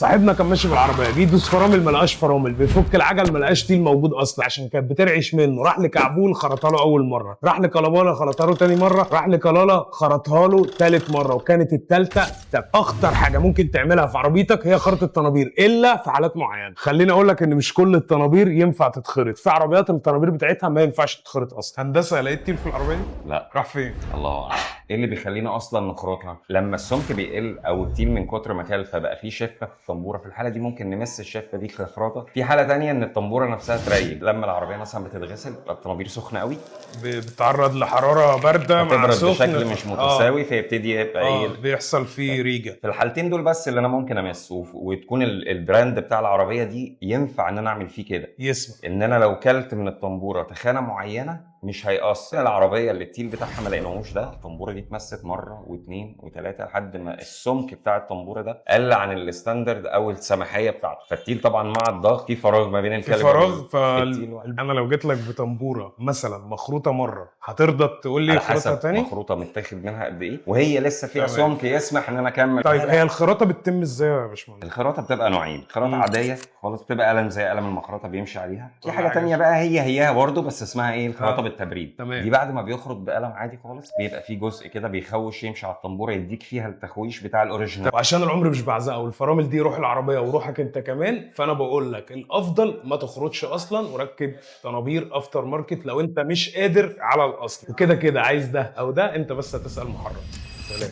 صاحبنا كان ماشي بالعربيه بيدوس فرامل ما لقاش فرامل، بيفك العجل ما لقاش تيل موجود اصلا عشان كانت بترعش منه. راح لكعبول خرطها له اول مره، راح لكلاباله خرطها له تاني مره، راح لكلاله خرطها له تالت مره، وكانت التالته. طب اخطر حاجه ممكن تعملها في عربيتك هي خرط الطنابير، الا في حالات معينه. خليني اقول لك ان مش كل الطنابير ينفع تتخرط، في عربيات الطنابير بتاعتها ما ينفعش تتخرط اصلا. هندسه لقيت تيل في العربيه دي؟ لا. راح فين؟ الله اعلم. ايه اللي بيخلينا اصلا نخرطها؟ لما السمك بيقل او التيل من كتر ما كل فبقى فيه شفه في الطنبوره، في الحاله دي ممكن نمس الشفه دي خراطه. في حاله ثانيه ان الطنبوره نفسها تريج، لما العربيه مثلا بتتغسل بقى الطنابير سخنه قوي، بتتعرض لحراره بارده مع تبرد سخن بشكل مش متساوي، فيبتدي يبقى ايه بيحصل فيه ريجه. في الحالتين دول بس اللي انا ممكن امس وتكون البراند بتاع العربيه دي ينفع ان انا اعمل فيه كده. يسمع ان انا لو كلت من الطنبوره تخانه معينه مش هيأثر. العربيه اللي التيل بتاعها ما لقيناهوش ده، الطنبوره دي اتمست مره واثنين وثلاثه لحد ما السمك بتاع الطنبوره ده قل عن الستاندرد او السماحيه بتاعته، فالتيل طبعا مع الضغط في فراغ ما بين في الكاليبر فراغ. والتيل. انا لو جيت لك بطنبوره مثلا مخروطه مره، هترضى تقول لي على خروطها حسب تاني؟ مخروطه متاخد منها قد ايه وهي لسه فيها تمام. سمك يسمح ان انا اكمل. طيب هي الخراطه بتتم ازاي يا باشمهندس؟ الخراطه بتبقى نوعين، خراطه عاديه خالص بتبقى قلم زي قلم المخرطه بيمشي عليها، في كل حاجه حاجة تانية بقى هيها برضه بس اسمها ايه، الخراطه بالتبريد. تمام. دي بعد ما بيخرط بقلم عادي خالص بيبقى في جزء كده بيخوش يمشي على الطنبوره يديك فيها التخويش بتاع الاوريجينال. وعشان العمر مش بعزقه والفرامل دي روح العربيه وروحك انت كمان، فانا بقول لك الافضل ما تخرطش اصلا وركب طنابير افتر ماركت لو انت مش قادر على الاصل. وكده كده عايز ده او ده، انت بس هتسال محرك. سلام.